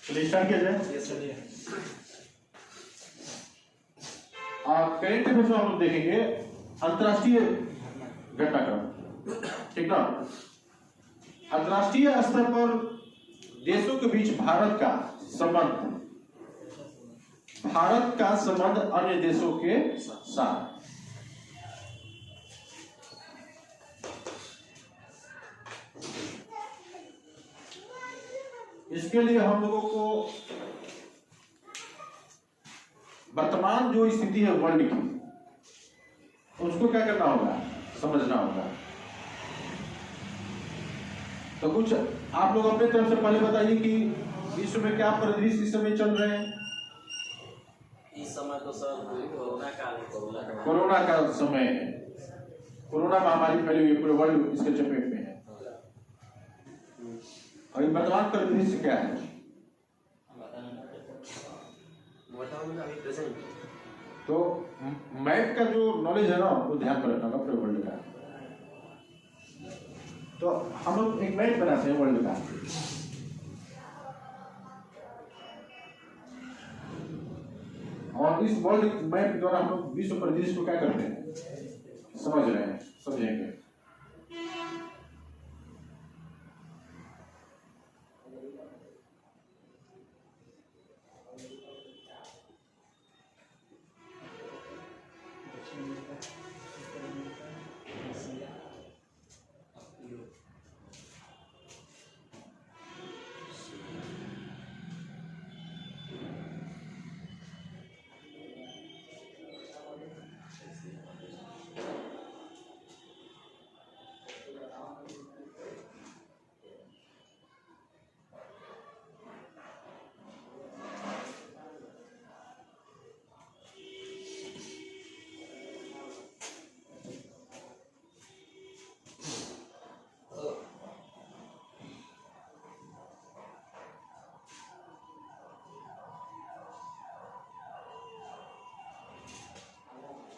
चलिए स्टार्ट किया जाए। करेंट अफेयर्स में हम लोग देखेंगे अंतर्राष्ट्रीय घटनाक्रम, ठीक ना। अंतर्राष्ट्रीय स्तर पर देशों के बीच भारत का संबंध अन्य देशों के साथ। इसके लिए हम लोगों को वर्तमान जो स्थिति है वर्ल्ड की, उसको क्या करना होगा, समझना होगा। तो कुछ आप लोग अपने तरफ से पहले बताइए कि विश्व में क्या परिदृश्य इस समय चल रहे हैं। इस समय तो सर कोरोना काल है, कोरोना का समय है। कोरोना महामारी फैली हुई है, पूरे वर्ल्ड इसके चपेट में है। और वर्तमान परिदृश्य क्या है? तो मैप का जो नॉलेज है ना, वो ध्यान पर रखना पूरे वर्ल्ड का। तो हम लोग एक मैप बनाते हैं वर्ल्ड का। और इस वर्ल्ड मैप द्वारा हम लोग विश्व परिदृश्य को क्या करते हैं, समझ रहे हैं, समझेंगे।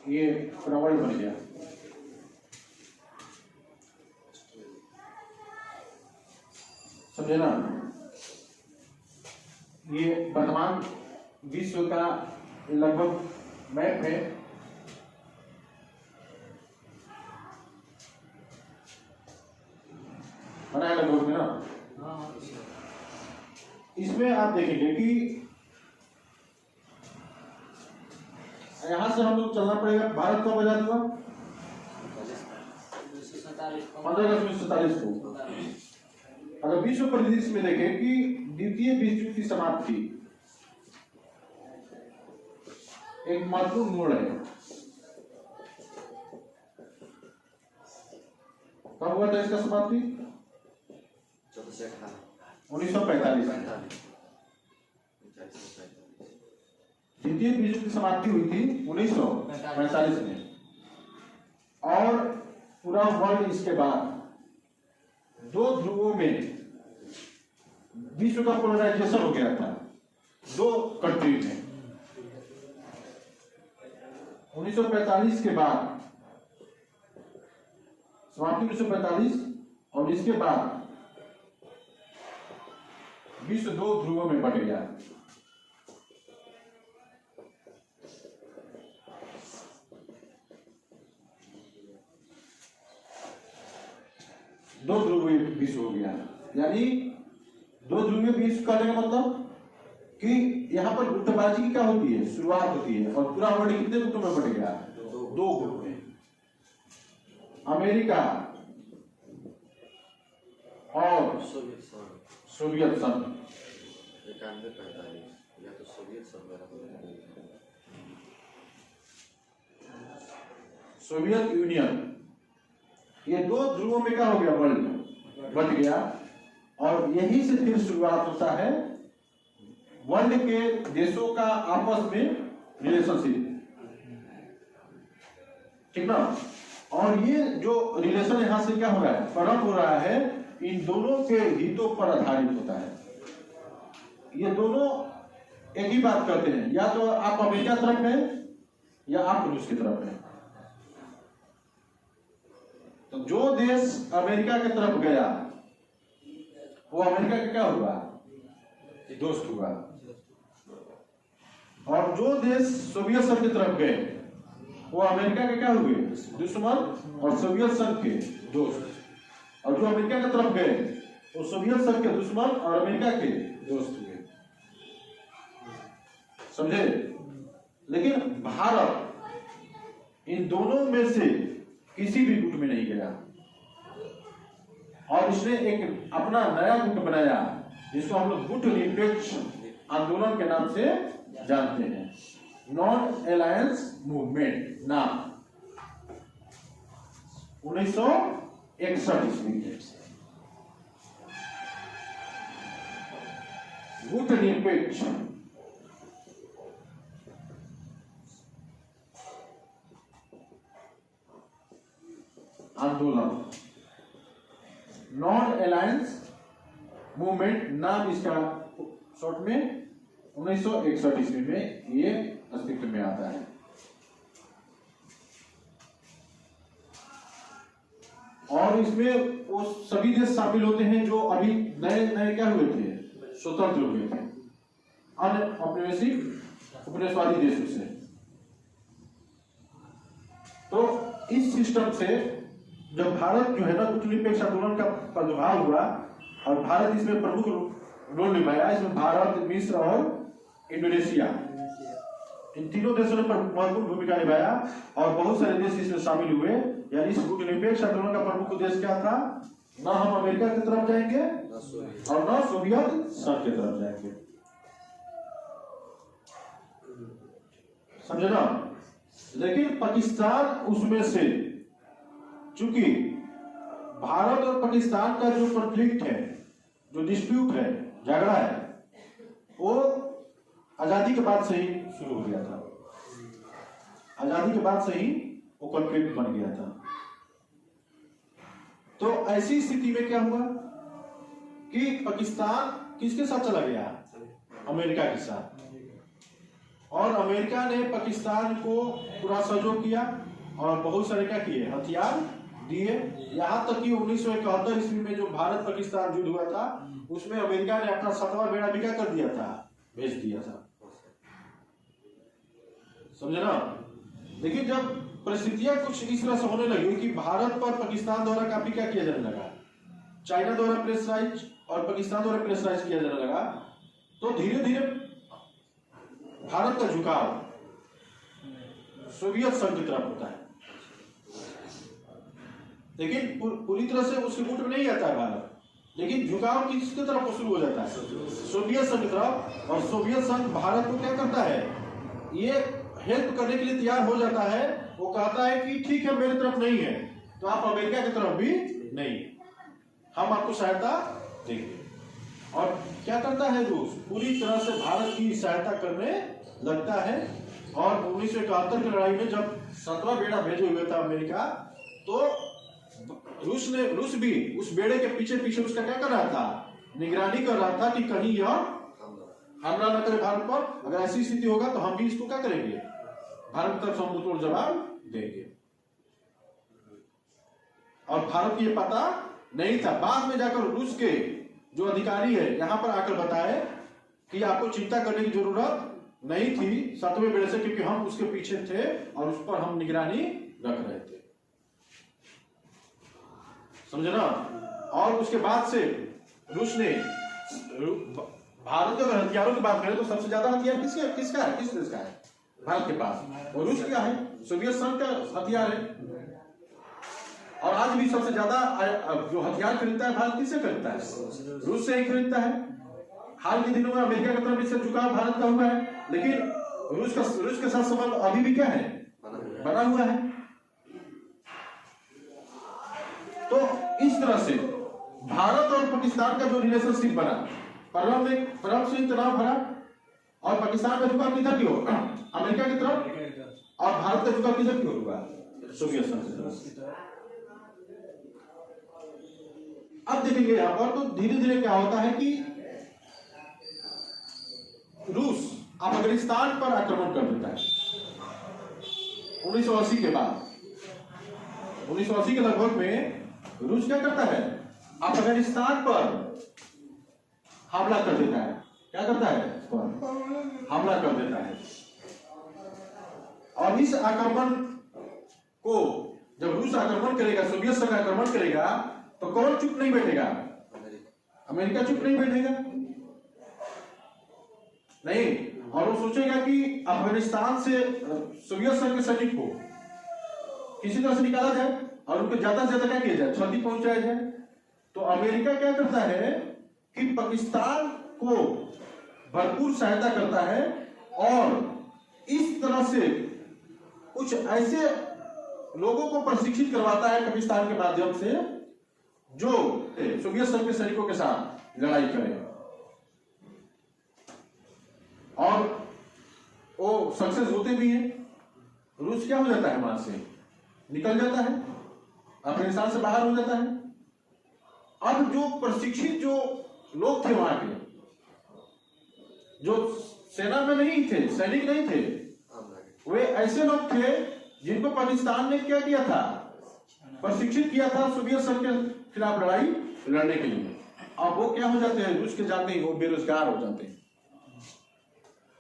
ये पूरा वर्ल्ड बन गया। समझे ना। ये वर्तमान विश्व का लगभग मैप है। बनाया लगभग में ना। इसमें आप देखेंगे कि यहां से हम लोग चलना पड़ेगा। भारत कब आजाद हुआ? 15 अगस्त 1947 को। अगर विश्व परिदृश्य में देखें कि द्वितीय विश्व युद्ध की समाप्ति एक महत्वपूर्ण मोड़ है। कब हुआ था इसका समाप्ति? 1945। द्वितीय विश्व युद्ध की समाप्ति हुई थी 1945 में। और पूरा वर्ल्ड इसके बाद दो ध्रुवों में विश्व का पोलराइजेशन हो गया था, दो कंट्री में। 1945 के बाद समाप्ति 1945, और इसके बाद विश्व दो ध्रुवों में बट गया। दो ध्रुवीय विश्व हो गया। यानी दो ध्रुवीय विश्व कहने का मतलब कि यहाँ पर गुटबाजी क्या होती है, शुरुआत होती है। और पूरा वर्ल्ड कितने गुटों में बट गया? दो गुट में। अमेरिका और सोवियत संघ। 91-45 या तो सोवियत संघ, सोवियत यूनियन। ये दो ध्रुवों में क्या हो गया, वर्ल्ड बट गया। और यही से फिर शुरुआत होता है वर्ल्ड के देशों का आपस में रिलेशनशिप, ठीक ना। और ये जो रिलेशन यहां से क्या हो रहा है, प्रारंभ हो रहा है, इन दोनों के हितों पर आधारित होता है। ये दोनों एक ही बात करते हैं, या तो आप अमेरिका तरफ हैं या आप रूस की तरफ हैं। तो जो देश अमेरिका की तरफ गया वो अमेरिका का क्या हुआ, दोस्त हुआ। और जो देश सोवियत संघ की तरफ गए वो अमेरिका के क्या हुए? दुश्मन और सोवियत संघ के दोस्त। और जो अमेरिका की तरफ गए वो सोवियत संघ के दुश्मन और अमेरिका के दोस्त हुए। समझे? लेकिन भारत इन दोनों में से किसी भी गुट में नहीं गया और इसने एक अपना नया गुट बनाया जिसको हम लोग गुट निरपेक्ष आंदोलन के नाम से जानते हैं, नॉन अलायंस मूवमेंट नाम, 1961 ईस्वी में गुट निरपेक्ष आंदोलन, नॉन अलायंस मूवमेंट नाम इसका शॉर्ट में 1961 ईस्वी में ये अस्तित्व में आता है। और इसमें वो सभी देश शामिल होते हैं जो अभी नए नए क्या हुए थे, स्वतंत्र हुए थे अनौपनिवेशिक उपनिवेशवादी देशों से। तो इस सिस्टम से जब भारत जो है ना गुट निरपेक्ष आंदोलन का प्रादुर्भाव हुआ और भारत इसमें प्रमुख रोल निभाया। इसमें भारत, मिस्र और इंडोनेशिया, इन तीनों देशों ने महत्वपूर्ण भूमिका निभाया और बहुत सारे देश इसमें शामिल हुए। यानी इस गुट निरपेक्ष आंदोलन का प्रमुख उद्देश्य क्या था? न हम अमेरिका की तरफ जाएंगे और न सोवियत संघ की तरफ जाएंगे। समझे ना? लेकिन पाकिस्तान उसमें से, चूंकि भारत और पाकिस्तान का जो कॉन्फ्लिक्ट है, जो डिस्प्यूट है, झगड़ा है, वो आजादी के बाद से ही शुरू हो गया था। आजादी के बाद से ही वो कॉन्फ्लिक्ट बन गया था। तो ऐसी स्थिति में क्या हुआ कि पाकिस्तान किसके साथ चला गया? अमेरिका के साथ। और अमेरिका ने पाकिस्तान को पूरा सहयोग किया और बहुत सारे क्या किए, हथियार दिए। यहां तक कि 1971 ईस्वी में जो भारत पाकिस्तान युद्ध हुआ था उसमें अमेरिका ने अपना 7वां बेड़ा भी क्या कर दिया था, भेज दिया था। समझे ना? देखिए, जब परिस्थितियां कुछ इस तरह से होने लगी कि भारत पर पाकिस्तान द्वारा काफी क्या किया जाने लगा, चाइना द्वारा प्रेशराइज और पाकिस्तान द्वारा प्रेशराइज किया जाने लगा, तो धीरे धीरे भारत का झुकाव सोवियत संघ की तरफ होता है। लेकिन पूरी तरह से उसके गुट में नहीं आता है भारत, लेकिन झुकाव किसकी तरफ शुरू हो जाता है? सोवियत संघ की तरफ। और सोवियत संघ भारत को क्या करता है, ये हेल्प करने के लिए तैयार हो जाता है। वो कहता है कि ठीक है, मेरी तरफ नहीं है तो आप अमेरिका की तरफ भी नहीं, हम आपको सहायता देंगे। और क्या करता है रूस? पूरी तरह से भारत की सहायता करने लगता है। और 1971 की लड़ाई में जब 7वां बेड़ा भेजे हुए था अमेरिका, तो रूस भी उस बेड़े के पीछे पीछे उसका क्या कर रहा था, निगरानी कर रहा था कि कहीं यह हमला न करे भारत पर। अगर ऐसी स्थिति होगा तो हम भी इसको क्या करेंगे, भारत की तरफ से मुंहतोड़ जवाब देंगे। और भारत को ये पता नहीं था। बाद में जाकर रूस के जो अधिकारी है यहां पर आकर बताए कि आपको चिंता करने की जरूरत नहीं थी 7वें बेड़े से, क्योंकि हम उसके पीछे थे और उस पर हम निगरानी रख रहे थे। समझे ना? और उसके बाद से रूस ने, भारत के अगर हथियारों की बात करें तो सबसे ज्यादा हथियार किसका है, किस देश का है? भारत के पास। और रूस क्या है? सोवियत संघ का हथियार है। और आज भी सबसे ज्यादा जो हथियार खरीदता है भारत किससे खरीदता है? रूस से ही खरीदता है। हाल के दिनों में अमेरिका की तरफ इससे झुकाव भारत का हुआ है, लेकिन रूस के साथ संबंध अभी भी क्या है, बना हुआ है। तो इस तरह से भारत और पाकिस्तान का जो रिलेशनशिप बना, परम से तनाव भरा। और पाकिस्तान का झुकाव किधर क्यों, अमेरिका की तरफ, और भारत का झुकाव किधर क्यों हुआ, सोवियत संघ की तरफ। अब देखेंगे यहां पर तो धीरे धीरे क्या होता है कि रूस अफगानिस्तान पर आक्रमण कर देता है 1980 के बाद। 1980 के लगभग में रूस क्या करता है, अफगानिस्तान पर हमला कर देता है। क्या करता है, इस पर हमला कर देता है। और इस आक्रमण को जब रूस आक्रमण करेगा, सोवियत संघ आक्रमण करेगा, तो कौन चुप नहीं बैठेगा? अमेरिका चुप नहीं बैठेगा, नहीं। और वो सोचेगा कि अफगानिस्तान से सोवियत संघ के सैनिक को किसी तरह से निकाला जाए और उनको ज्यादा से ज्यादा क्या किया जाए, क्षति पहुंचाया जाए। तो अमेरिका क्या करता है कि पाकिस्तान को भरपूर सहायता करता है और इस तरह से कुछ ऐसे लोगों को प्रशिक्षित करवाता है पाकिस्तान के माध्यम से जो सोवियत संघ के सैनिकों के साथ लड़ाई करें। और वो सक्सेस होते भी हैं। रूस क्या हो जाता है, वहां से निकल जाता है, अफगानिस्तान से बाहर हो जाता है। अब जो प्रशिक्षित जो लोग थे वहां के, जो सेना में नहीं थे, सैनिक नहीं थे, वे ऐसे लोग थे जिनको पाकिस्तान ने क्या किया था, प्रशिक्षित किया था सोवियत संघ के खिलाफ लड़ाई लड़ने के लिए। अब वो क्या हो जाते हैं, रूस के जाते ही वो बेरोजगार हो जाते हैं।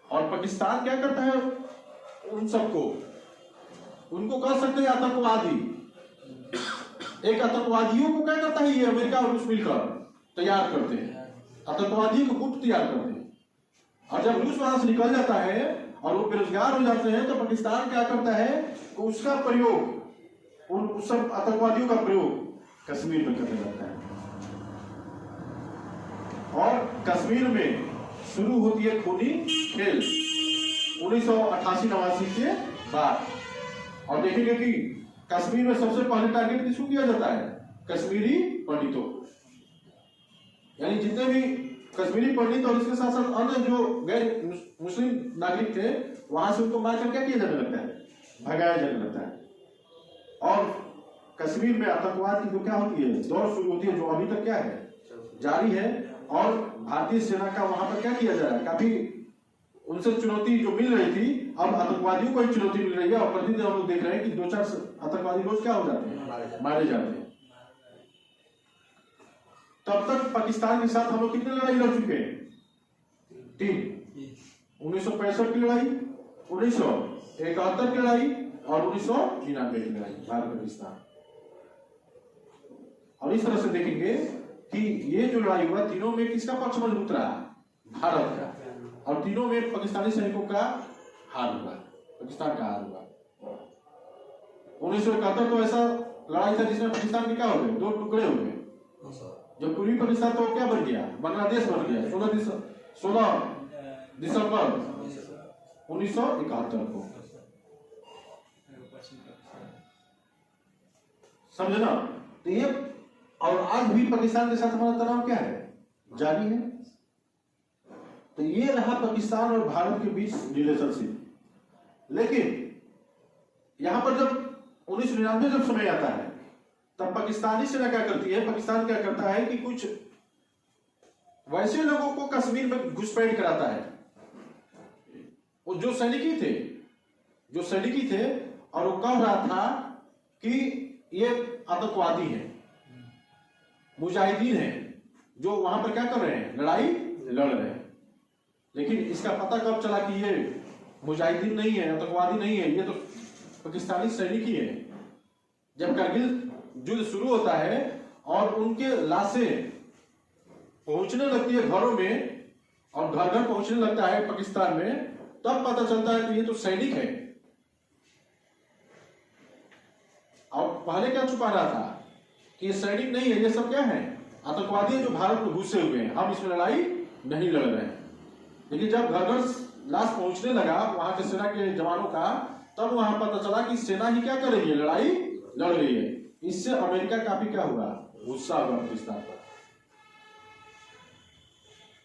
और पाकिस्तान क्या करता है, उन सबको, उनको कह सकते हैं आतंकवादी। एक आतंकवादियों को क्या करता है, ये अमेरिका और रूस मिलकर तैयार करते हैं, आतंकवादियों को गुट तैयार करते हैं। और जब रूस वहां से निकल जाता है और वो बेरोजगार हो जाते हैं, तो पाकिस्तान क्या करता है, उसका प्रयोग, उन सब आतंकवादियों का प्रयोग कश्मीर में करने लगता है। और कश्मीर में शुरू होती है खूनी खेल 1988-89 के बाद। और देखेंगे कि कश्मीर में सबसे पहले टारगेट किसको किया जाता है, कश्मीरी पंडितों, यानी जितने भी कश्मीरी पंडित और इसके साथ साथ अन्य जो गैर मुस्लिम नागरिक थे, वहां से उनको मारकर क्या किया जाने लगता है, भगाया जाने लगता है। और कश्मीर में आतंकवाद की जो क्या होती है, दौड़ शुरू होती है, जो अभी तक क्या है, जारी है। और भारतीय सेना का वहां पर क्या किया जा रहा है, काफी उनसे चुनौती जो मिल रही थी, अब आतंकवादियों को ही चुनौती मिल रही है। और प्रतिदिन हम लोग देख रहे हैं कि 2-4 आतंकवादी रोज क्या हो जाते हैं, मारे जाते हैं। तब तक पाकिस्तान के साथ हम लोग कितने लड़ाई लड़ चुके हैं, 3। 1965 की लड़ाई, 1971 की लड़ाई और 1999 की लड़ाई, भारत पाकिस्तान। और इस तरह से देखेंगे कि ये जो लड़ाई हुआ, तीनों में किसका पक्ष मजबूत रहा, भारत का। और तीनों में पाकिस्तानी सैनिकों का हार हुआ, पाकिस्तान का हार हुआ। 1971 तो ऐसा लड़ाई था जिसमें पाकिस्तान के क्या हो गए, 2 टुकड़े हो गए। जब पूर्वी पाकिस्तान तो क्या बन गया, बांग्लादेश बन गया 16 दिसंबर 1971 को। समझे ना। तो ये, और आज भी पाकिस्तान के साथ हमारा तनाव क्या है, जारी है। तो ये रहा पाकिस्तान और भारत के बीच रिलेशनशिप। लेकिन यहां पर जब 1999 जब समय आता है, तब पाकिस्तानी सेना क्या करती है, पाकिस्तान क्या करता है कि कुछ वैसे लोगों को कश्मीर में घुसपैठ कराता है, वो जो सैनिकी थे, और वो कह रहा था कि ये आतंकवादी हैं, मुजाहिदीन हैं, जो वहां पर क्या कर रहे हैं, लड़ाई लड़ रहे हैं। लेकिन इसका पता कब चला कि ये मुजाहिदीन नहीं है, आतंकवादी नहीं है, ये तो पाकिस्तानी सैनिक ही है। जब कारगिल युद्ध शुरू होता है और उनके लाशें पहुंचने लगती है घरों में, और घर घर पहुंचने लगता है पाकिस्तान में, तब पता चलता है कि ये तो सैनिक है। और पहले क्या छुपा रहा था कि ये सैनिक नहीं है, ये सब क्या है, आतंकवादी जो भारत में घुसे हुए हैं, हम इसमें लड़ाई नहीं लड़ रहे हैं। लेकिन जब घर घर लाश पहुंचने लगा वहां के सेना के जवानों का, तब वहां पता चला कि सेना ही क्या कर रही है, लड़ाई लड़ रही है। इससे अमेरिका काफी क्या हुआ, गुस्सा हुआ पाकिस्तान पर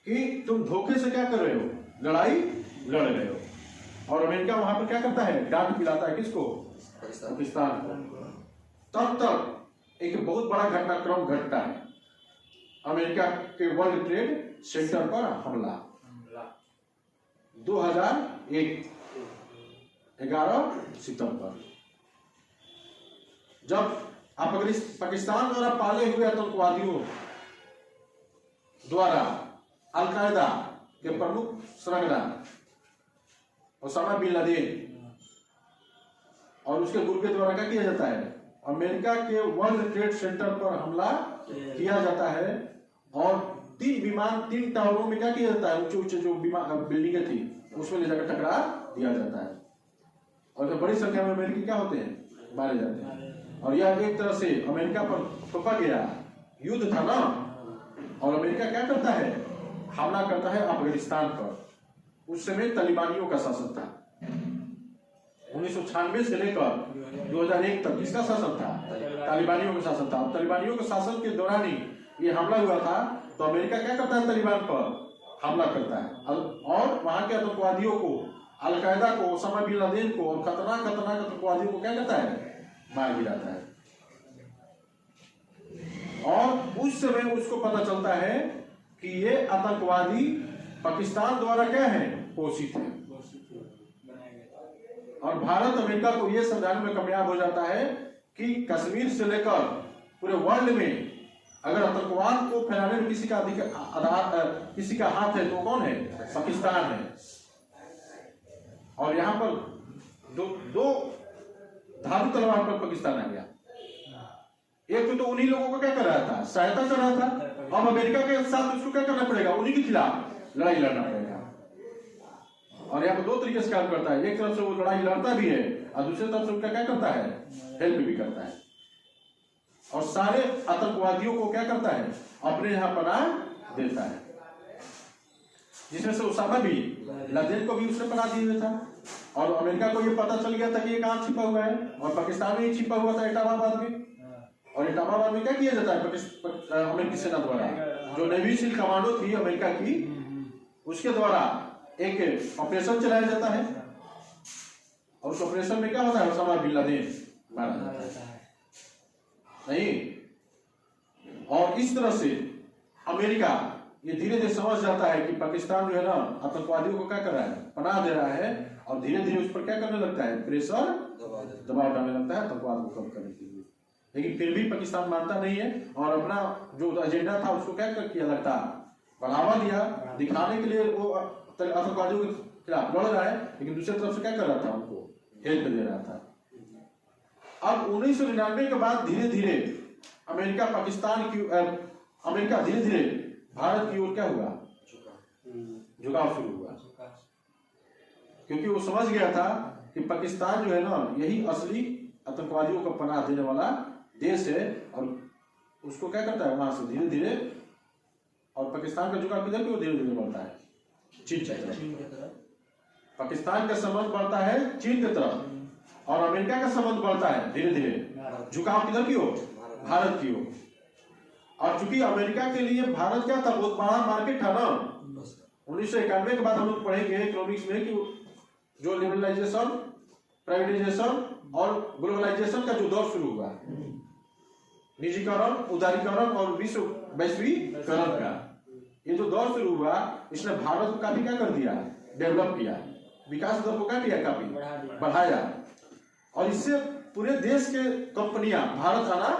कि तुम धोखे से क्या कर रहे हो, लड़ाई लड़ रहे हो। और अमेरिका वहां पर क्या करता है, डांट पिलाता है किसको, पाकिस्तान को। तब तक एक बहुत बड़ा घटनाक्रम घटता है, अमेरिका के वर्ल्ड ट्रेड सेंटर पर हमला 2001 11 सितंबर। जब पाकिस्तान द्वारा पाले हुए आतंकवादियों द्वारा अलकायदा के प्रमुख सरगना ओसामा बिन लादेन और उसके गुट के द्वारा क्या किया जाता है, अमेरिका के वर्ल्ड ट्रेड सेंटर पर हमला किया जाता है और 3 टावरों में क्या किया जाता है, ऊंचे ऊंचे जो बिल्डिंगें थी उसमें ले जाकर टकरा दिया जाता है और बड़ी संख्या में अमेरिकी क्या होते हैं, मारे जाते हैं। और यह एक तरह से अमेरिका पर थोपा गया युद्ध था ना। और अमेरिका क्या करता है, हमला करता है अफगानिस्तान पर। उस समय तालिबानियों का शासन था। 1996 से लेकर 2001 तक किसका शासन था, तालिबानियों का शासन था। तालिबानियों के शासन के दौरान ही ये हमला हुआ था। तो अमेरिका क्या करता है, तालिबान पर हमला करता है और वहां के आतंकवादियों को, अलकायदा को, ओसामा बिन लादेन को और खतरनाक आतंकवादियों को क्या करता है, मार गिराता है। और उस समय उसको पता चलता है कि ये आतंकवादी पाकिस्तान द्वारा क्या है, पोषित है। और भारत अमेरिका को यह समझाने में कामयाब हो जाता है कि कश्मीर से लेकर पूरे वर्ल्ड में अगर आतंकवाद को फैलाने में किसी का हाथ है तो कौन है, पाकिस्तान है। और यहाँ पर दो धातु तलवार पर पाकिस्तान आ गया। एक तो उन्हीं लोगों को क्या कर रहा था, सहायता कर रहा था। अब अमेरिका के साथ उसको क्या करना पड़ेगा, उन्हीं के खिलाफ लड़ाई लड़ना पड़ेगा। और यहाँ पर 2 तरीके से काम करता है। एक तरफ से वो लड़ाई लड़ता भी है और दूसरी तरफ से उनका क्या करता है, हेल्प भी करता है। और सारे आतंकवादियों को क्या करता है, अपने यहाँ पनाह देता है। जिसमें से ओसामा बिन लादेन को भी उसने पनाह दी हुआ था। और अमेरिका को ये पता चल गया था कि ये कहाँ छिपा हुआ है, और पाकिस्तान में ही छिपा हुआ था, इस्लामाबाद में। और इस्लामाबाद में क्या किया जाता है, अमेरिकी सेना द्वारा, जो नेवी सील कमांडो थी अमेरिका की, उसके द्वारा एक ऑपरेशन चलाया जाता है। और उस ऑपरेशन में क्या होता है, ओसामा बिन लादेन मारा जाता है। नहीं, और इस तरह से अमेरिका ये धीरे धीरे समझ जाता है कि पाकिस्तान जो है ना, आतंकवादियों को क्या कर रहा है, पनाह दे रहा है। और धीरे धीरे उस पर क्या करने लगता है, प्रेशर, दबाव डालने लगता है आतंकवाद को कम करने के लिए। लेकिन फिर भी पाकिस्तान मानता नहीं है और अपना जो एजेंडा था उसको क्या किया लगता है, बढ़ावा दिया, दिखाने के लिए वो आतंकवादियों के खिलाफ लड़ रहा है, लेकिन दूसरी तरफ से क्या कर रहा था, उनको हेल्प दे रहा था। अब 1999 के बाद धीरे धीरे अमेरिका धीरे धीरे भारत की ओर क्या हुआ, झुकाव शुरू हुआ। क्योंकि वो समझ गया था कि पाकिस्तान जो है ना, यही असली आतंकवादियों को पनाह देने वाला देश है। और उसको क्या करता है, वहां से धीरे धीरे, और पाकिस्तान का झुकाव किधर की ओर धीरे धीरे बढ़ता है, चीन की तरफ। पाकिस्तान का संबंध बढ़ता है चीन की तरफ, और अमेरिका का संबंध बढ़ता है धीरे धीरे झुकाव किधर की ओर, भारत की ओर। और चूंकि अमेरिका के लिए भारत क्या था, बहुत बड़ा मार्केट था ना। 1991 के बाद हम लोग पढ़ेंगे इकोनॉमिक्स में कि जो लिबरलाइजेशन, प्राइवेटाइजेशन और ग्लोबलाइजेशन का जो दौर शुरू हुआ, निजीकरण, उदारीकरण और वैश्वीकरण का ये जो दौर शुरू हुआ, इसने भारत को काफी क्या कर दिया, डेवलप किया, विकास दर को क्या किया, काफी बढ़ाया। और इससे पूरे देश के कंपनियां भारत आना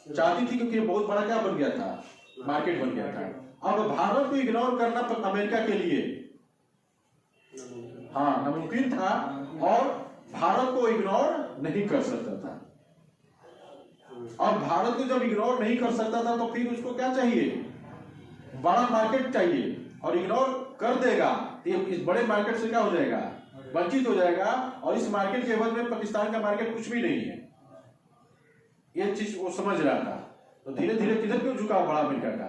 चाहती थी, क्योंकि बहुत बड़ा क्या बन गया था, मार्केट बन गया था। अब भारत को इग्नोर करना अमेरिका के लिए नामुमकिन था, और भारत को इग्नोर नहीं कर सकता था। अब भारत को जब इग्नोर नहीं कर सकता था, तो फिर उसको क्या चाहिए, बड़ा मार्केट चाहिए। और इग्नोर कर देगा तो इस बड़े मार्केट से क्या हो जाएगा, वंचित हो जाएगा। और इस मार्केट के एवज में पाकिस्तान का मार्केट कुछ भी नहीं है, ये चीज वो समझ रहा था। तो धीरे धीरे किधर क्यों झुकाव बढ़ा अमेरिका का,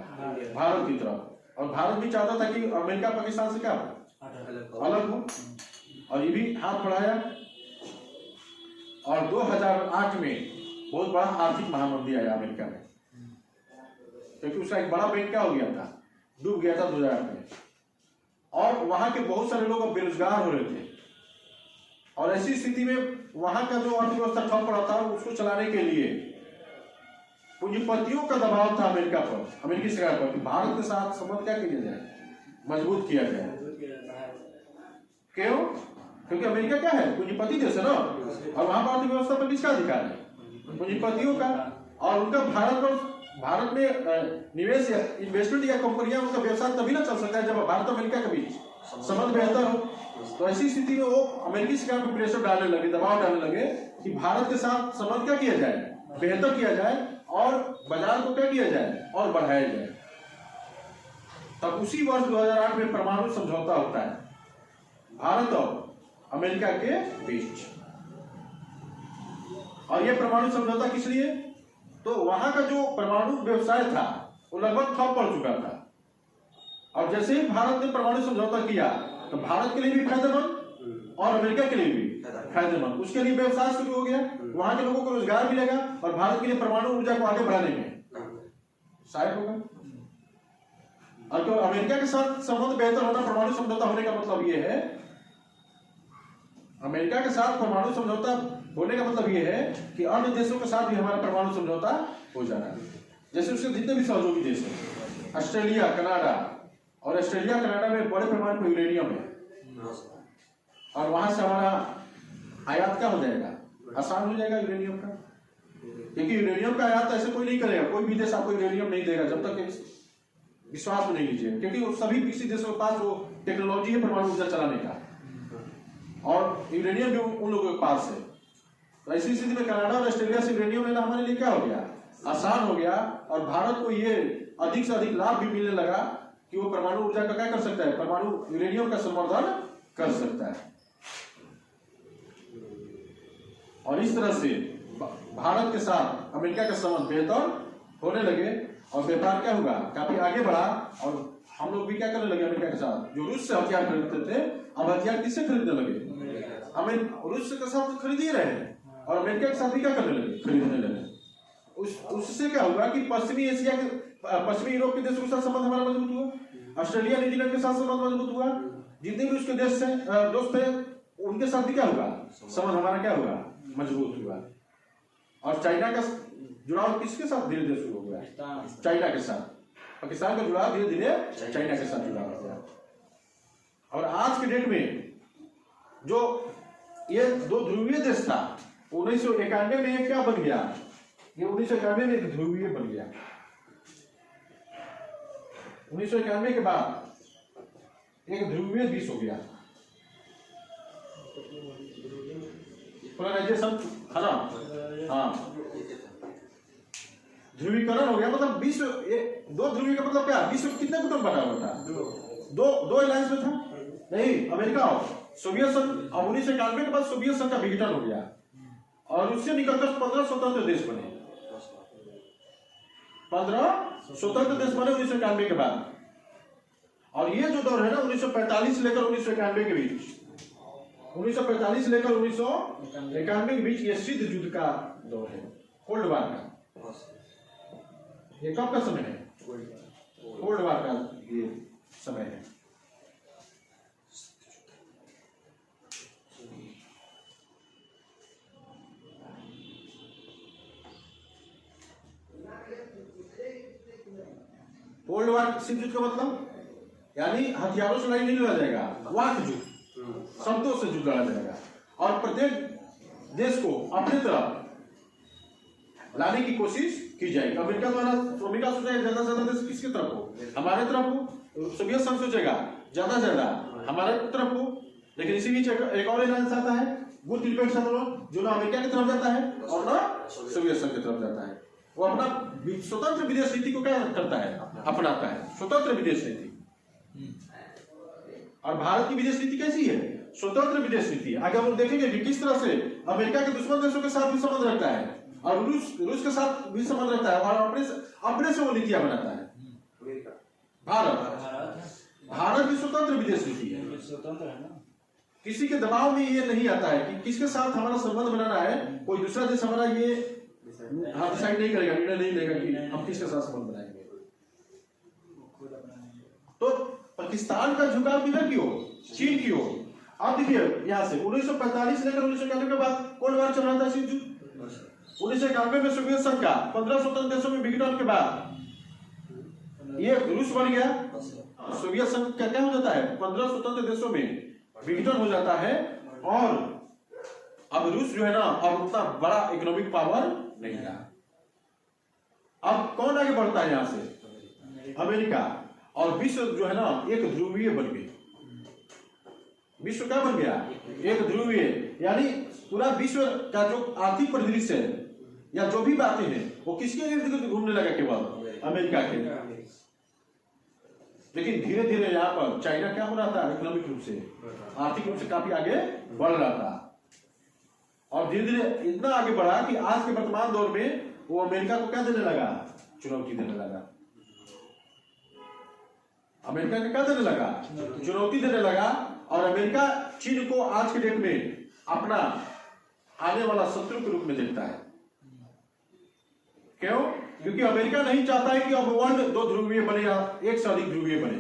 भारत की तरफ। और भारत भी चाहता था कि अमेरिका पाकिस्तान से क्या अलग हो, और ये भी हाथ बढ़ाया। और 2008 में बहुत बड़ा आर्थिक महामंदी आया अमेरिका में, क्योंकि उसका एक बड़ा बैंक क्या हो गया था, डूब गया था 2008 में। और वहां के बहुत सारे लोग बेरोजगार हो रहे थे। और ऐसी स्थिति में वहां का जो अर्थव्यवस्था ठप पड़ा था, उसको चलाने के लिए पूंजीपतियों का दबाव था अमेरिका पर, अमेरिकी सरकार पर, कि भारत के साथ संबंध क्या किया जाए, मजबूत किया जाए। क्यों? क्योंकि अमेरिका क्या है, पूंजीपति देश है ना। और वहां पर अर्थव्यवस्था पर किसका अधिकार है, पूंजीपतियों का। और उनका भारत में निवेश या इन्वेस्टमेंट या कंपनियां, उनका व्यवसाय तभी ना चल सकता है जब भारत और अमेरिका के बीच संबंध बेहतर हो। तो ऐसी स्थिति में वो अमेरिकी सरकार पर प्रेशर डालने लगे, दबाव डालने लगे कि भारत के साथ संबंध क्या किया जाए, बेहतर किया जाए और बाजार को क्या किया जाए और बढ़ाया जाए। तब उसी वर्ष 2008 में परमाणु समझौता होता है भारत और अमेरिका के बीच। और यह परमाणु समझौता किस लिए? तो वहां का जो परमाणु व्यवसाय था वो लगभग ठप पड़ चुका था। और जैसे ही भारत ने परमाणु समझौता किया तो भारत के लिए भी फायदेमंद और अमेरिका के लिए भी फायदेमंद, उसके लिए व्यवसाय शुरू हो गया, वहां के लोगों को रोजगार मिलेगा और भारत के लिए परमाणु ऊर्जा को आगे बढ़ाने में सहायक होगा। और तो अमेरिका के साथ संबंध बेहतर होना, परमाणु समझौता होने का मतलब यह है, अमेरिका के साथ परमाणु समझौता होने का मतलब यह है कि अन्य देशों के साथ भी हमारा परमाणु समझौता हो जाना। जैसे उसके जितने भी सहयोगी देश हैं, ऑस्ट्रेलिया, कनाडा, और ऑस्ट्रेलिया कनाडा में बड़े पैमाने पर यूरेनियम है और वहां से हमारा आयात क्या हो जाएगा, आसान हो जाएगा यूरेनियम का। क्योंकि यूरेनियम का आयात ऐसे कोई नहीं करेगा, कोई भी देश आपको यूरेनियम नहीं देगा जब तक विश्वास में नहीं लीजिए, क्योंकि वो सभी किसी देशों के पास वो टेक्नोलॉजी है परमाणु ऊर्जा चलाने का और यूरेनियम भी उन लोगों के पास है। तो ऐसी स्थिति में कनाडा और ऑस्ट्रेलिया से यूरेनियम लेना हमारे लिए क्या हो गया, आसान हो गया। और भारत को ये अधिक से अधिक लाभ भी मिलने लगा कि वो परमाणु ऊर्जा का क्या कर सकता है, परमाणु यूरेनियम का संवर्धन कर सकता है। और इस तरह से भारत के साथ अमेरिका का संबंध बेहतर होने लगे और व्यापार क्या होगा, काफी आगे बढ़ा। और हम लोग भी क्या करने लगे अमेरिका के साथ, जो रूस से हथियार खरीदते थे अब हथियार किससे खरीदने लगे, रूस के साथ खरीद ही रहे हैं और अमेरिका के साथ भी क्या करने लगे, खरीदने लगे। उससे क्या होगा कि पश्चिमी एशिया के, पश्चिमी यूरोप के देशों के साथ संबंध हमारा मजबूत हुआ, ऑस्ट्रेलिया न्यूजीलैंड के साथ संबंध मजबूत हुआ, जितने भी उसके देश से दोस्त थे उनके साथ भी क्या होगा, संबंध हमारा क्या होगा, मजबूत हुआ। और चाइना का जुड़ाव किसके साथ धीरे धीरे शुरू हो गया, चाइना के साथ। पाकिस्तान का जुड़ाव धीरे धीरे चाइना के साथ जुड़ा हो गया। और आज के डेट में जो ये दो ध्रुवीय देश था, 1991 में क्या बन गया, ये 1991 में एक ध्रुवीय बन गया। 1991 के बाद एक ध्रुवीय विश्व हो गया, पोलराइजेशन है ना, हाँ, ध्रुवीकरण हो गया। मतलब विश्व दो ध्रुवीय का मतलब क्या, विश्व कितने कुटुंब बना हुआ था, दो अलायंस में था नहीं, अमेरिका और सोवियत संघ। और 1991 के बाद सोवियत संघ का विघटन हो गया और उससे निकलकर 15 स्वतंत्र देश बने, 15 स्वतंत्र देश बने 1991 के बाद। और ये जो दौर है ना 1945 से लेकर 1991 के बीच, 1945 से लेकर 1991 के बीच ये शीत युद्ध का दौर है, कोल्ड वार का। ये कब का समय है, कोल्ड वार का ये समय है। कोल्ड वार शीत युद्ध का मतलब यानी हथियारों से लड़ाई नहीं लड़ा जाएगा, वाक युद्ध, शब्दों से युद्ध लड़ा जाएगा और प्रत्येक देश को अपनी तरफ लाने की कोशिश की जाएगी। अमेरिका सोचेगा ज्यादा से ज्यादा देश किसकी तरफ हो, हमारे तरफ हो। सोवियत संघ सोचेगा ज्यादा से ज्यादा हमारे तरफ हो। लेकिन इसी बीच एक और अलायंस आता है, गुट निरपेक्ष आंदोलन, जो ना अमेरिका की तरफ जाता है और ना सोवियत संघ की तरफ जाता है। वो अपना स्वतंत्र विदेश नीति को क्या करता है, अपनाता है, स्वतंत्र विदेश नीति। और भारत की विदेश नीति कैसी है, स्वतंत्र विदेश नीति। आगे हम लोग देखेंगे कि किस तरह से अमेरिका के दुश्मन देशों के साथ भी संबंध रखता है और रूस के साथ भी संबंध रखता है और अपने से वो नीतियां बनाता है। भारत की स्वतंत्र विदेश नीति है, स्वतंत्र है ना, किसी के दबाव में ये नहीं आता है कि किसके साथ हमारा संबंध बनाना है। कोई दूसरा देश हमारा ये डिसाइड नहीं करेगा, निर्णय नहीं लेगा कि हम किसके साथ संबंध बनाएंगे। तो पाकिस्तान का झुकाव किधर की ओर, चीन की ओर। आप देखिए यहाँ से 1945 लेकर 1991 के बाद कोल्ड वार चल रहा था, शीत युद्ध। 1991 में सोवियत संघ का 15 स्वतंत्र देशों में विघटन के बाद ये रूस बन गया। सोवियत संघ क्या क्या हो जाता है, 15 स्वतंत्र देशों में विघटन हो जाता है और अब रूस जो है ना अब उतना बड़ा इकोनॉमिक पावर नहीं रहा। अब कौन आगे बढ़ता है यहाँ से, अमेरिका। और विश्व जो है ना एक ध्रुवीय बन गई, विश्व क्या बन गया? एक ध्रुवीय। यानी पूरा विश्व का जो आर्थिक परिदृश्य है या जो भी बातें हैं वो किसके इर्द गिर्द घूमने लगा? केवल अमेरिका के। लेकिन धीरे धीरे यहाँ पर चाइना क्या हो रहा था? इकोनॉमिक रूप से, आर्थिक रूप से काफी आगे बढ़ रहा था और धीरे धीरे इतना आगे बढ़ा कि आज के वर्तमान दौर में वो अमेरिका को क्या देने लगा? चुनौती देने लगा। अमेरिका को क्या देने लगा? चुनौती देने लगा। और अमेरिका चीन को आज के डेट में अपना आने वाला शत्रु के रूप में देखता है। क्यों? क्योंकि अमेरिका नहीं चाहता है कि अब वर्ल्ड दो ध्रुवीय बने या एक से अधिक ध्रुवीय बने।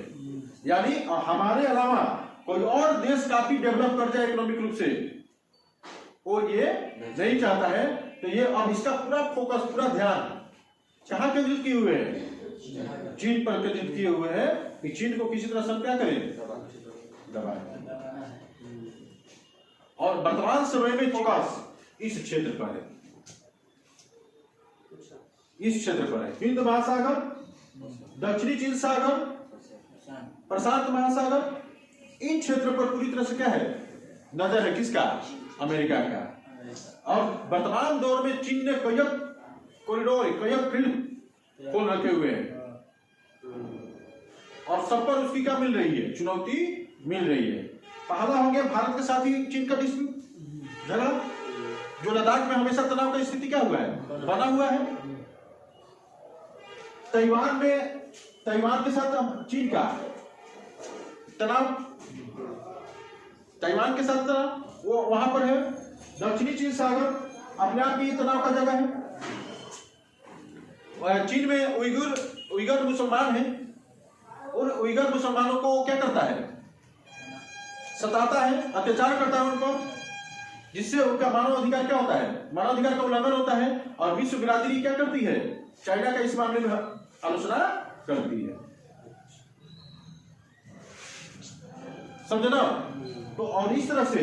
यानी हमारे अलावा कोई और देश काफी डेवलप कर जाए इकोनॉमिक रूप से, वो ये नहीं चाहता है। तो ये अब इसका पूरा फोकस, पूरा ध्यान कहां केंद्रित किए हुए है? चीन पर केंद्रित किए हुए है कि चीन को किसी तरह से क्या करें? दबाएं। और वर्तमान समय में फोकस इस क्षेत्र पर है, इस क्षेत्र पर है। हिंद महासागर, दक्षिणी चीन सागर, प्रशांत महासागर, इन क्षेत्रों पर पूरी तरह से क्या है? नजर है। किसका? अमेरिका का। और वर्तमान दौर में चीन ने कई कॉरिडोर, कई फील्ड खोल रखे हुए हैं और सब पर उसकी क्या मिल रही है? चुनौती मिल रही है। पहला हो गया भारत के साथ ही चीन का डिस्प्यूट झगड़ा, जो लद्दाख में हमेशा तनाव का स्थिति क्या हुआ है? बना हुआ है। ताइवान में, ताइवान के साथ चीन का तनाव, ताइवान के साथ तनाव वो वहां पर है। दक्षिणी चीन सागर अपने आप ही तनाव का जगह है। चीन में उइगर मुसलमान हैं, उन उइगर मुसलमानों को क्या करता है? सताता है, अत्याचार करता है उनको, जिससे उनका मानव अधिकार क्या होता है? मानव अधिकार का उल्लंघन होता है। और विश्व बिरादरी क्या करती है? चाइना का इस मामले में आलोचना करती है। समझना? तो और इस तरह से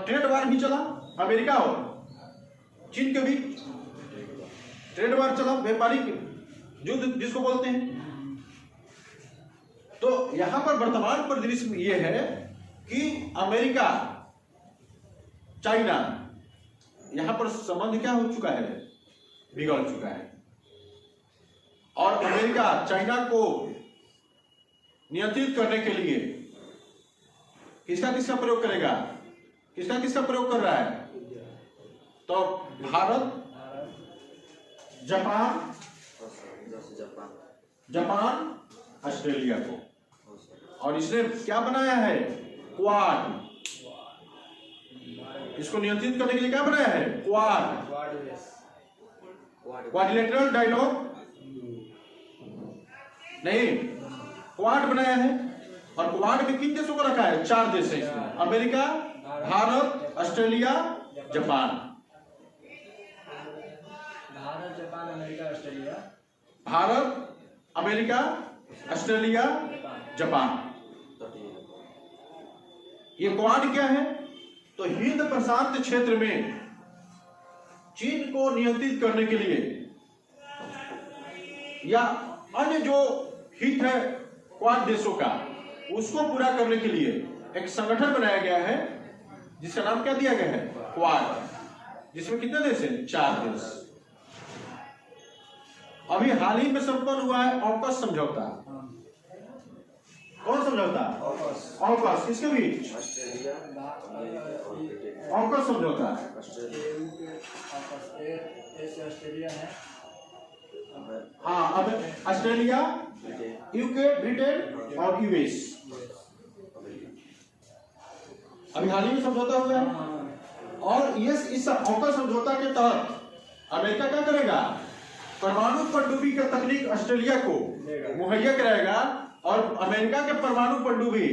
ट्रेड वार भी चला अमेरिका और चीन के बीच। ट्रेड वार चला, व्यापारिक युद्ध जिसको बोलते हैं। तो यहां पर वर्तमान परिदृश्य यह है कि अमेरिका चाइना, यहां पर संबंध क्या हो चुका है? बिगड़ चुका है। और अमेरिका चाइना को नियंत्रित करने के लिए किसका प्रयोग करेगा? किसका प्रयोग कर रहा है? तो भारत, जापान, ऑस्ट्रेलिया को। और इसने क्या बनाया है? क्वाड। इसको नियंत्रित करने के लिए क्या बनाया है? क्वाड, क्वाड्रिलेटरल डायलॉग नहीं, क्वाड बनाया है। और क्वाड में किन देशों को रखा है? 4 देश है इसमें, America, Bharat, Australia, Japan. Bharat, Japan, America, Australia. Bharat, America, Australia, Japan. ये क्वाड क्या है? तो हिंद प्रशांत क्षेत्र में चीन को नियंत्रित करने के लिए या अन्य जो हित है क्वाड देशों का, उसको पूरा करने के लिए एक संगठन बनाया गया है जिसका नाम क्या दिया गया है? क्वाड। जिसमें कितने देश हैं? 4 देश। अभी हाल ही में संपन्न हुआ है ऑकस समझौता। कौन समझौता? ऑकस। किसके बीच? ऑकस समझौता। ऑस्ट्रेलिया है। हाँ, अब ऑस्ट्रेलिया, यूके, ब्रिटेन और यूएस। अभी हाल ही में समझौता हुआ है। और इस ऑकस समझौता के तहत अमेरिका क्या करेगा? परमाणु पनडुब्बी का तकनीक ऑस्ट्रेलिया को मुहैया कराएगा। और अमेरिका के परमाणु पनडुब्बी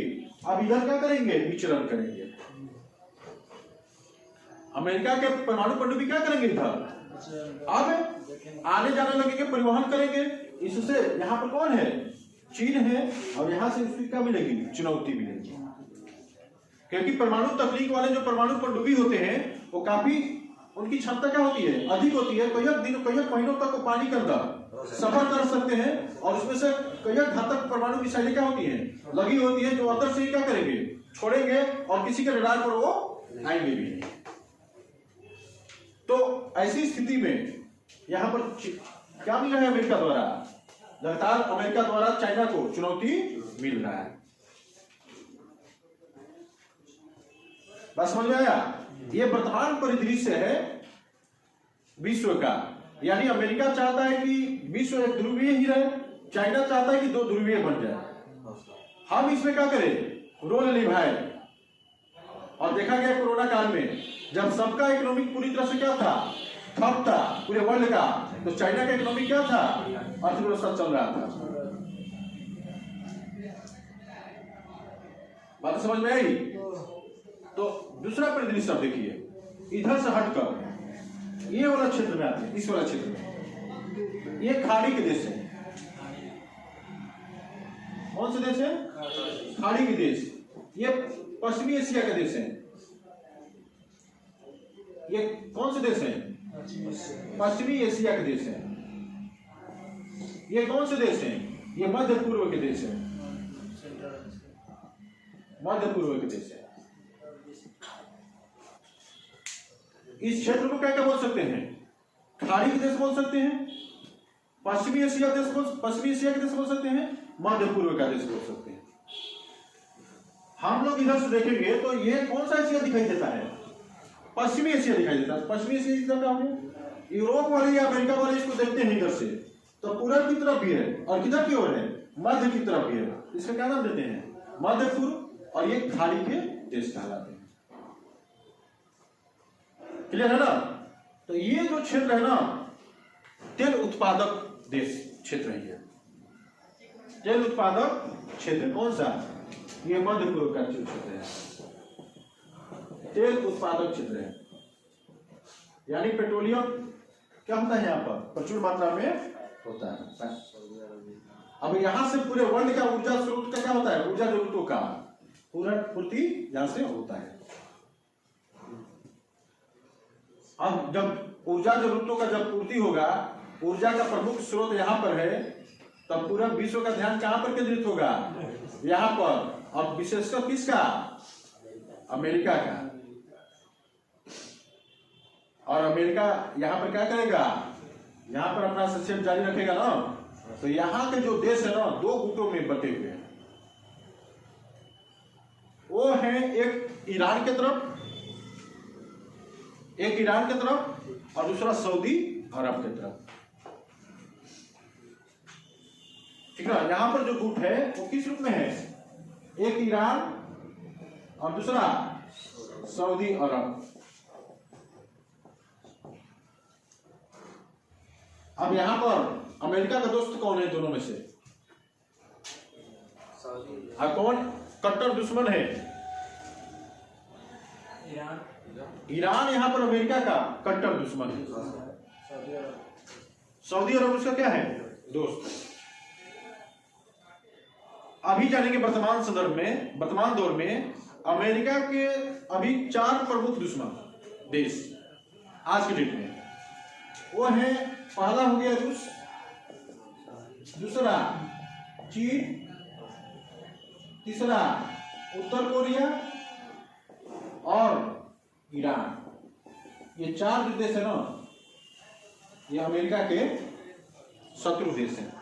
अब इधर क्या करेंगे? विचरण करेंगे। अमेरिका के परमाणु पनडुब्बी क्या करेंगे? इधर अब आने जाने लगेंगे, परिवहन करेंगे। इससे यहाँ पर कौन है? चीन है। और यहां से उसकी क्या मिलेगी? चुनौती मिलेगी। क्योंकि परमाणु तकनीक वाले जो परमाणु पनडुब्बी होते हैं वो काफी, उनकी क्षमता क्या होती है? अधिक होती है। कई महीनों तक वो पानी के अंदर सफर कर सकते हैं, और उसमें से कई घातक परमाणु मिसाइलें क्या होती हैं, लगी होती हैं, जो अंदर से ही क्या करेंगे, छोड़ेंगे, और किसी के रडार पर वो आएंगे भी नहीं। तो ऐसी स्थिति में यहां पर क्या मिल रहा है, अमेरिका द्वारा लगातार अमेरिका द्वारा चाइना को चुनौती मिल रहा है। बात समझ में आया? ये वर्तमान परिदृश्य है विश्व का। यानी अमेरिका चाहता है कि विश्व एक ध्रुवीय ही रहे, चाइना चाहता है कि दो ध्रुवीय बन जाए। हम इसमें क्या करें, रोल निभाए। और देखा गया कोरोना काल में जब सबका इकोनॉमिक पूरी तरह से क्या था, ठप था पूरे वर्ल्ड का, तो चाइना का इकोनॉमिक क्या था, अर्थव्यवस्था चल रहा था। बात समझ में आई? तो दूसरा परिदृश्य आप देखिए, इधर से हटकर ये वाला क्षेत्र में आते हैं, इस वाला क्षेत्र में ये खाड़ी के देश है। कौन से देश है? खाड़ी के देश। ये पश्चिमी एशिया के देश है। ये कौन से देश है? पश्चिमी एशिया के देश है। ये कौन से देश है? ये मध्य पूर्व के देश है। मध्य पूर्व के देश है। इस क्षेत्र को क्या क्या बोल सकते हैं? खाड़ी के देश बोल सकते हैं, पश्चिमी एशिया देश पश्चिमी एशिया के देश बोल सकते हैं, मध्य पूर्व का देश बोल सकते हैं। हम लोग इधर से देखेंगे तो ये कौन सा एशिया दिखाई देता है? पश्चिमी एशिया दिखाई देता है। पश्चिमी एशिया क्या हो? यूरोप वाले या अमेरिका वाले इसको देखते हैं इधर से, तो पूरब की तरफ भी है और किधर की ओर है, मध्य की तरफ भी है। इसका क्या नाम देते हैं? मध्य पूर्व। और ये खाड़ी के देश कहलाते हैं। क्लियर है ना? तो ये जो क्षेत्र है ना, तेल उत्पादक देश क्षेत्र है। तेल उत्पादक क्षेत्र कौन सा? ये मध्य पूर्व का क्षेत्र है, तेल उत्पादक क्षेत्र है। यानी पेट्रोलियम क्या होता है यहाँ पर, प्रचुर मात्रा में होता है। अब यहाँ से पूरे वर्ल्ड का ऊर्जा स्रोत का क्या होता है, ऊर्जा जरूरतों का पूरा पूर्ति यहाँ से होता है। अब जब ऊर्जा जरूरतों का जब पूर्ति होगा, ऊर्जा का प्रमुख स्रोत यहाँ पर है, तब पूरा विश्व का ध्यान कहाँ पर केंद्रित होगा? यहाँ पर। और विशेषकर किसका? अमेरिका का। और अमेरिका यहाँ पर क्या करेगा? यहाँ पर अपना हस्तक्षेप जारी रखेगा ना। तो यहाँ के जो देश है ना, दो गुटों में बटे हुए हैं। वो है एक ईरान के तरफ, एक ईरान की तरफ, और दूसरा सऊदी अरब की तरफ। ठीक है? यहां पर जो गुट है वो किस रूप में है? एक ईरान और दूसरा सऊदी अरब। अब यहां पर अमेरिका का दोस्त कौन है दोनों में से? और कौन कट्टर दुश्मन है? ईरान यहाँ पर अमेरिका का कट्टर दुश्मन है। सऊदी अरब उसका क्या है? दोस्त। अभी जानेंगे वर्तमान संदर्भ में, वर्तमान दौर में अमेरिका के अभी 4 प्रमुख दुश्मन देश आज के डेट में। वो है, पहला हो गया रूस, दूसरा चीन, तीसरा उत्तर कोरिया और ईरान। ये 4 जो देश है ना, ये अमेरिका के शत्रु देश हैं।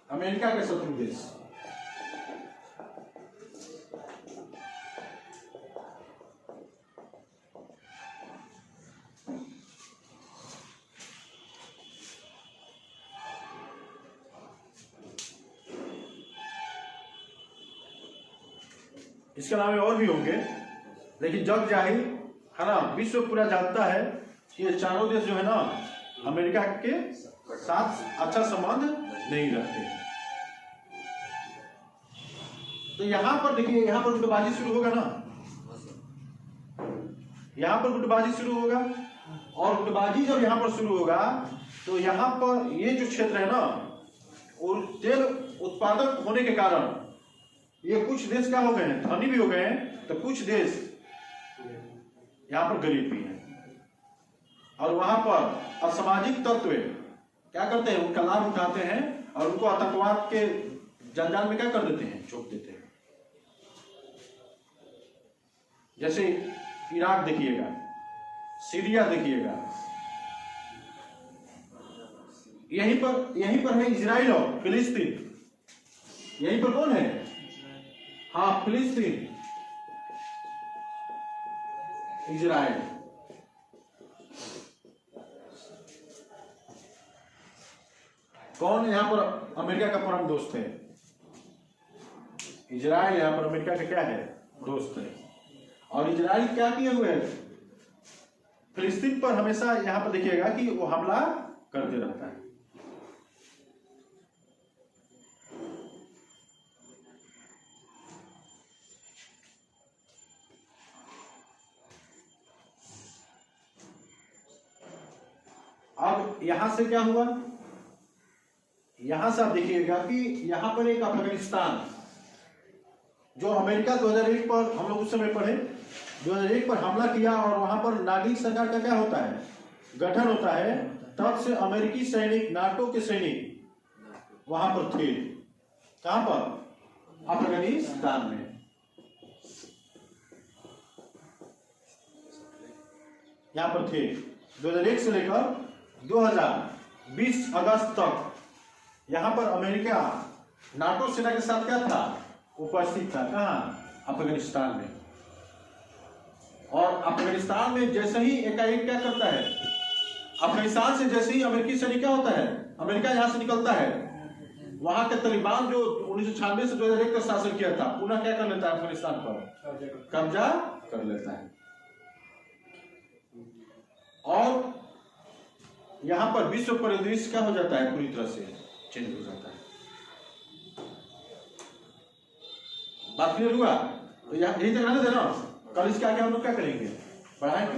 अमेरिका के शत्रु देश। इसके अलावा और भी होंगे, लेकिन जग जाहिर है ना, विश्व पूरा जानता है कि ये चारों देश जो है ना, अमेरिका के साथ अच्छा संबंध नहीं रखते। तो यहां पर देखिए, यहां पर गुटबाजी शुरू होगा ना, यहां पर गुटबाजी शुरू होगा। और गुटबाजी जब यहां पर शुरू होगा तो यहां पर ये जो क्षेत्र है ना, और तेल उत्पादक होने के कारण ये कुछ देश क्या हो गए हैं, धनी भी हो गए हैं, तो कुछ देश यहां पर गरीब भी हैं। और वहां पर असामाजिक तत्व क्या करते हैं, उनका लाभ उठाते हैं और उनको आतंकवाद के जंजाल में क्या कर देते हैं, झोंक देते हैं। जैसे इराक देखिएगा, सीरिया देखिएगा, यहीं पर है इजराइल और फिलिस्तीन। यहीं पर कौन है? हाँ, फिलिस्तीन, इजराइल। कौन यहां पर अमेरिका का परम दोस्त है? इजराइल यहां पर अमेरिका का क्या है, दोस्त है। और इजराइल क्या किए हुए है, फिलिस्तीन पर हमेशा यहां पर देखिएगा कि वो हमला करते रहता है। अब यहां से क्या हुआ, यहां से आप देखिएगा कि यहां पर एक अफगानिस्तान, जो अमेरिका 2001 पर हम लोग उस समय पढ़े, 2001 पर हमला किया और वहां पर नागरिक सरकार का क्या होता है, गठन होता है। तब से अमेरिकी सैनिक, नाटो के सैनिक वहां पर थे। कहां पर? अफगानिस्तान में। यहां पर थे 2001 से लेकर 2020 अगस्त तक। यहां पर अमेरिका नाटो सेना के साथ क्या था, उपस्थित था। कहां? अफगानिस्तान में। और अफगानिस्तान में जैसे ही एकाएक क्या करता है, अफगानिस्तान से जैसे ही अमेरिकी सैनिक क्या होता है, अमेरिका यहां से निकलता है, वहां के तालिबान जो 1996 से 2001 का शासन किया था, पुनः क्या कर लेता है, अफगानिस्तान पर कब्जा कर लेता है। और यहां पर विश्व परिदृश्य क्या हो जाता है, पूरी तरह से चेंज हो जाता है। बात क्लियर हुआ? तो यही तक रहने देना, कल इसके आगे हम लोग क्या करेंगे, पढ़ाएंगे।